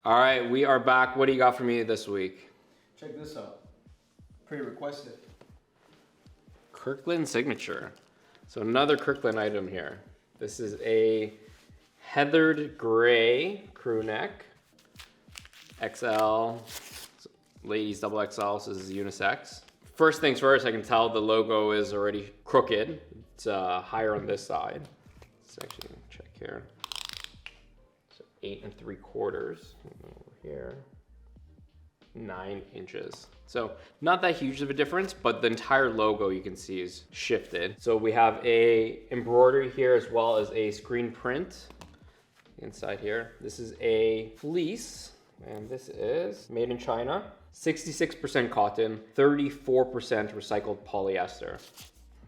All right, we are back. What do you got for me this week? Check this out. Pretty requested. Kirkland signature. So another Kirkland item here. This is a heathered gray crew neck. XL, ladies double XL, so this is unisex. First things first, I can tell the logo is already crooked. It's higher on this side. Let's actually check here. So 8 3/4 over here. 9 inches. So not that huge of a difference, but the entire logo you can see is shifted. So we have a embroidery here as well as a screen print inside here. This is a fleece, and this is made in China. 66% cotton, 34% recycled polyester.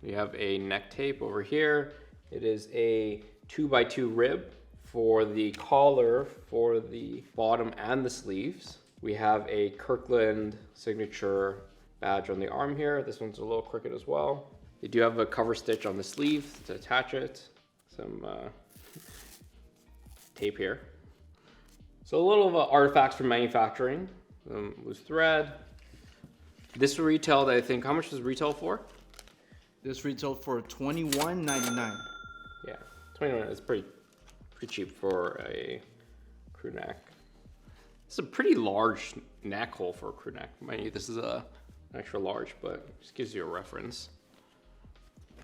We have a neck tape over here. It is a 2x2 rib for the collar, for the bottom and the sleeves. We have a Kirkland signature badge on the arm here. This one's a little crooked as well. They do have a cover stitch on the sleeve to attach it. Some tape here. So a little of artifacts from manufacturing. Loose thread. This retailed, I think, how much does retail for? This retailed for $21.99. Yeah, 21 is pretty cheap for a crew neck. It's a pretty large neck hole for a crew neck. Mind you, this is an extra large, but just gives you a reference.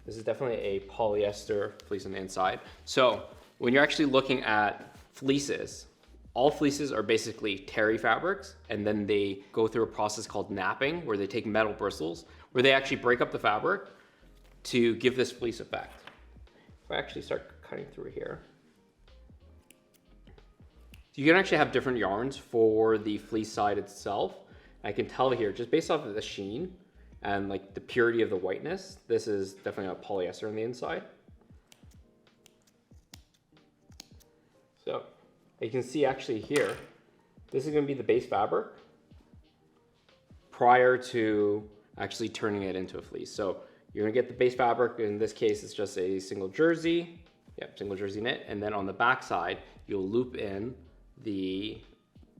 This is definitely a polyester fleece on the inside. So when you're actually looking at fleeces, all fleeces are basically terry fabrics, and then they go through a process called napping, where they take metal bristles, where they actually break up the fabric to give this fleece effect. If I actually start cutting through here, you can actually have different yarns for the fleece side itself. I can tell here, just based off of the sheen and like the purity of the whiteness, this is definitely a polyester on the inside. So you can see actually here, this is gonna be the base fabric prior to actually turning it into a fleece. So you're gonna get the base fabric. In this case, it's just a single jersey. Yep, single jersey knit. And then on the back side, you'll loop in the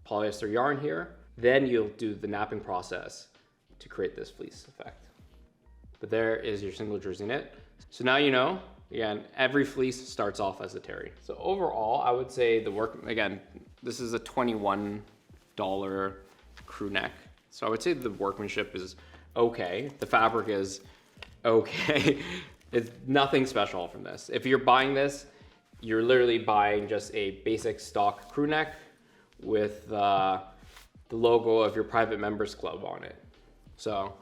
polyester yarn here. Then you'll do the napping process to create this fleece effect. But there is your single jersey knit. So now you know, again, every fleece starts off as a terry. So overall, I would say the work, again, this is a $21 crew neck. So I would say the workmanship is okay. The fabric is okay. It's nothing special from this. If you're buying this, you're literally buying just a basic stock crew neck with the logo of your private members club on it. So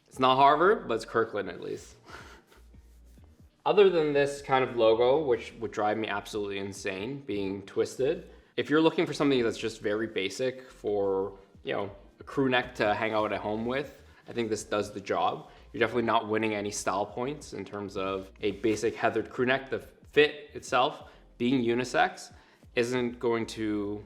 it's not Harvard, but it's Kirkland at least. Other than this kind of logo, which would drive me absolutely insane, being twisted, if you're looking for something that's just very basic for, you know, a crew neck to hang out at home with, I think this does the job. You're definitely not winning any style points in terms of a basic heathered crew neck. The fit itself, being unisex, isn't going to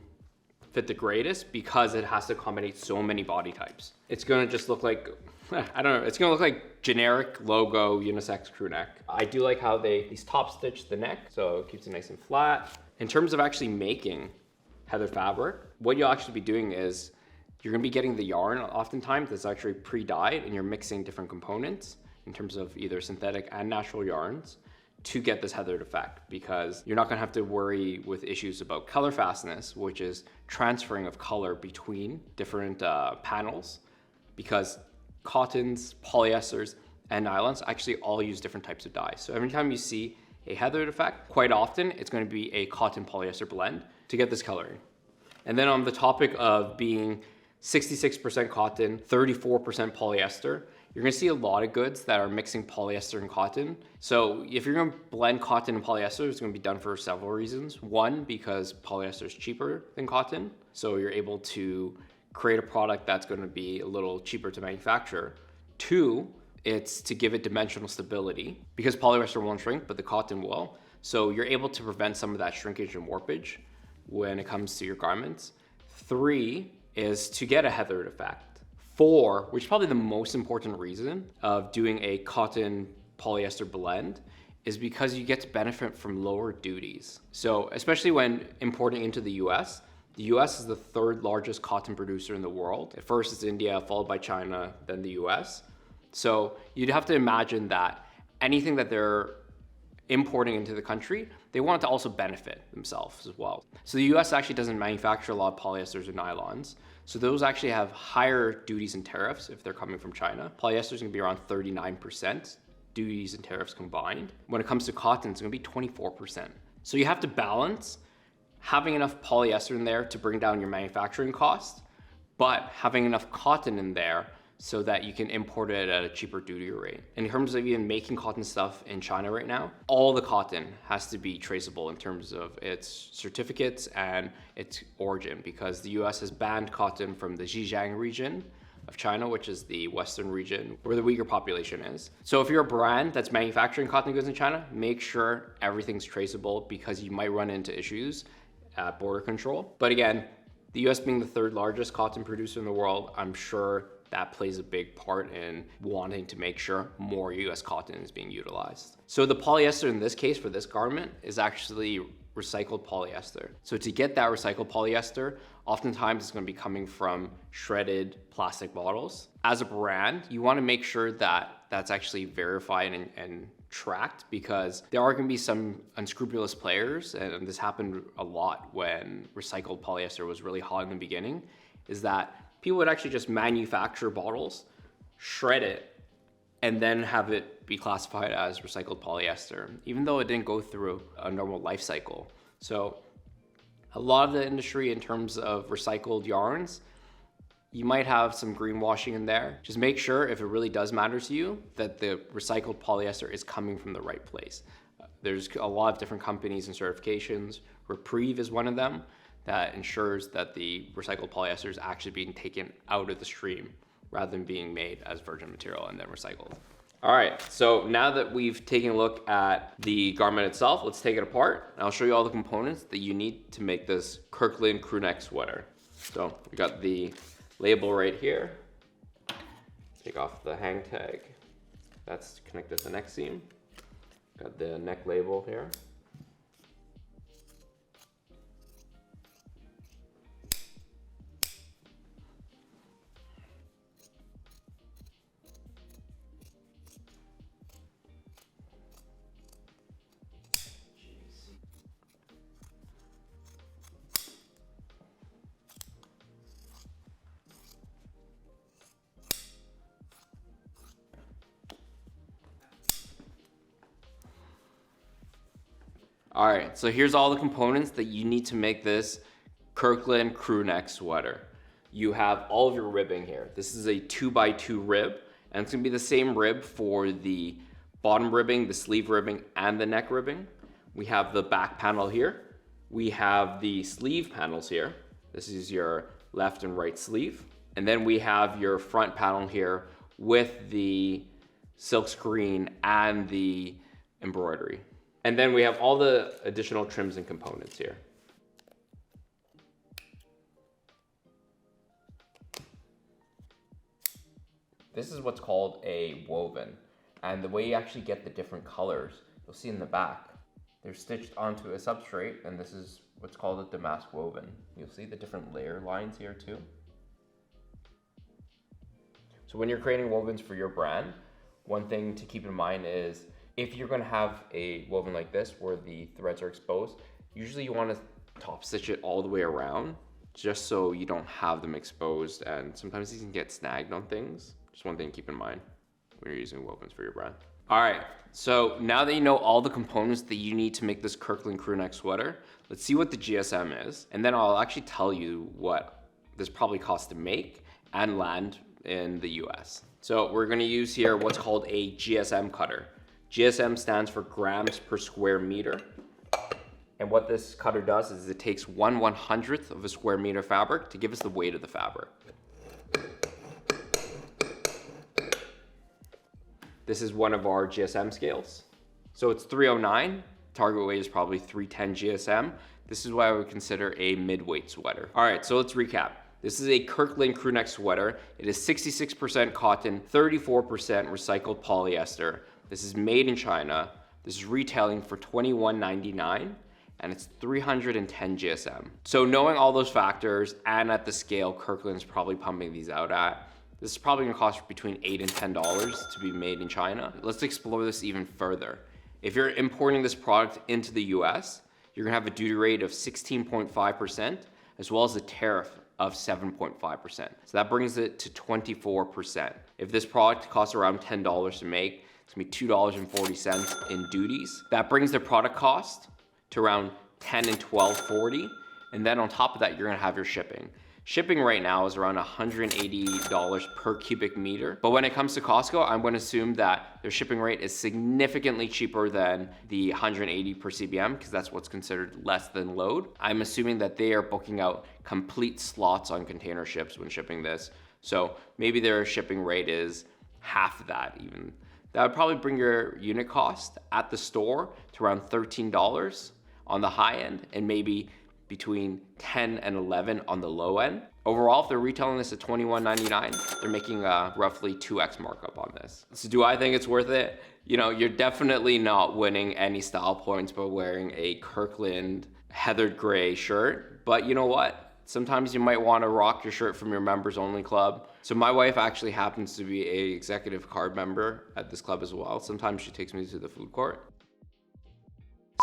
fit the greatest because it has to accommodate so many body types. It's gonna just look like, I don't know, it's gonna look like generic logo unisex crew neck. I do like how these top stitch the neck, so it keeps it nice and flat. In terms of actually making heather fabric, what you'll actually be doing is you're gonna be getting the yarn oftentimes that's actually pre-dyed, and you're mixing different components in terms of either synthetic and natural yarns to get this heathered effect, because you're not gonna have to worry with issues about color fastness, which is transferring of color between different panels, because cottons, polyesters, and nylons actually all use different types of dyes. So every time you see a heathered effect, quite often it's gonna be a cotton polyester blend to get this coloring. And then on the topic of being 66% cotton, 34% polyester, you're gonna see a lot of goods that are mixing polyester and cotton. So if you're gonna blend cotton and polyester, it's gonna be done for several reasons. One, because polyester is cheaper than cotton, so you're able to create a product that's gonna be a little cheaper to manufacture. Two, it's to give it dimensional stability, because polyester won't shrink, but the cotton will. So you're able to prevent some of that shrinkage and warpage when it comes to your garments. Three is to get a heathered effect. Four, which is probably the most important reason of doing a cotton polyester blend, is because you get to benefit from lower duties. So especially when importing into the US, The US is the third largest cotton producer in the world. At first it's India, followed by China, then the US. So you'd have to imagine that anything that they're importing into the country, they want to also benefit themselves as well. So the US actually doesn't manufacture a lot of polyesters or nylons. So those actually have higher duties and tariffs if they're coming from China. Polyester is gonna be around 39% duties and tariffs combined. When it comes to cotton, it's gonna be 24%. So you have to balance having enough polyester in there to bring down your manufacturing costs, but having enough cotton in there so that you can import it at a cheaper duty rate. In terms of even making cotton stuff in China right now, all the cotton has to be traceable in terms of its certificates and its origin, because the US has banned cotton from the Xinjiang region of China, which is the western region where the Uyghur population is. So if you're a brand that's manufacturing cotton goods in China, make sure everything's traceable, because you might run into issues at border control. But again, the US being the third largest cotton producer in the world, I'm sure that plays a big part in wanting to make sure more US cotton is being utilized. So the polyester in this case for this garment is actually recycled polyester. So to get that recycled polyester, oftentimes it's going to be coming from shredded plastic bottles. As a brand, you want to make sure that that's actually verified and tracked, because there are going to be some unscrupulous players, and this happened a lot when recycled polyester was really hot in the beginning, is that people would actually just manufacture bottles, shred it, and then have it be classified as recycled polyester, even though it didn't go through a normal life cycle. So a lot of the industry in terms of recycled yarns, you might have some greenwashing in there. Just make sure, if it really does matter to you, that the recycled polyester is coming from the right place. There's a lot of different companies and certifications. Reprieve is one of them that ensures that the recycled polyester is actually being taken out of the stream rather than being made as virgin material and then recycled. All right, so now that we've taken a look at the garment itself, let's take it apart. And I'll show you all the components that you need to make this Kirkland Crewneck sweater. So we got the label right here. Take off the hang tag. That's connected to the neck seam. Got the neck label here. All right, so here's all the components that you need to make this Kirkland Crewneck sweater. You have all of your ribbing here. This is a 2x2 rib, and it's gonna be the same rib for the bottom ribbing, the sleeve ribbing, and the neck ribbing. We have the back panel here. We have the sleeve panels here. This is your left and right sleeve. And then we have your front panel here with the silk screen and the embroidery. And then we have all the additional trims and components here. This is what's called a woven. And the way you actually get the different colors, you'll see in the back, they're stitched onto a substrate, and this is what's called a damask woven. You'll see the different layer lines here too. So when you're creating wovens for your brand, one thing to keep in mind is, if you're gonna have a woven like this where the threads are exposed, usually you wanna top stitch it all the way around, just so you don't have them exposed, and sometimes these can get snagged on things. Just one thing to keep in mind when you're using wovens for your brand. All right, so now that you know all the components that you need to make this Kirkland Crewneck sweater, let's see what the GSM is, and then I'll actually tell you what this probably costs to make and land in the US. So we're gonna use here what's called a GSM cutter. GSM stands for grams per square meter. And what this cutter does is it takes 1/100th of a square meter fabric to give us the weight of the fabric. This is one of our GSM scales. So it's 309, target weight is probably 310 GSM. This is why I would consider a mid-weight sweater. All right, so let's recap. This is a Kirkland Crewneck sweater. It is 66% cotton, 34% recycled polyester. This is made in China. This is retailing for $21.99, and it's 310 GSM. So knowing all those factors and at the scale Kirkland's probably pumping these out at, this is probably gonna cost between $8 and $10 to be made in China. Let's explore this even further. If you're importing this product into the US, you're gonna have a duty rate of 16.5%, as well as a tariff of 7.5%. So that brings it to 24%. If this product costs around $10 to make, it's gonna be $2.40 in duties. That brings the product cost to around $10 and $12.40. And then on top of that, you're gonna have your shipping. Shipping right now is around $180 per cubic meter. But when it comes to Costco, I'm gonna assume that their shipping rate is significantly cheaper than the 180 per CBM, because that's what's considered less than load. I'm assuming that they are booking out complete slots on container ships when shipping this. So maybe their shipping rate is half of that even. That would probably bring your unit cost at the store to around $13 on the high end, and maybe between 10 and 11 on the low end. Overall, if they're retailing this at $21.99, they're making a roughly 2x markup on this. So do I think it's worth it? You know, you're definitely not winning any style points by wearing a Kirkland heathered gray shirt, but you know what? Sometimes you might want to rock your shirt from your members only club. So my wife actually happens to be a executive card member at this club as well. Sometimes she takes me to the food court.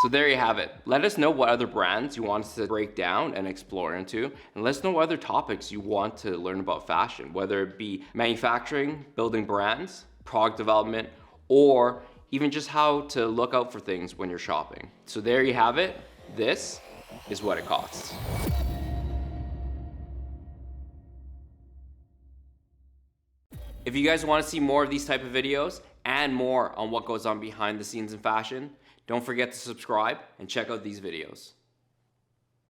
So there you have it. Let us know what other brands you want us to break down and explore into, and let us know what other topics you want to learn about fashion, whether it be manufacturing, building brands, product development, or even just how to look out for things when you're shopping. So there you have it. This is what it costs. If you guys want to see more of these type of videos and more on what goes on behind the scenes in fashion, don't forget to subscribe and check out these videos.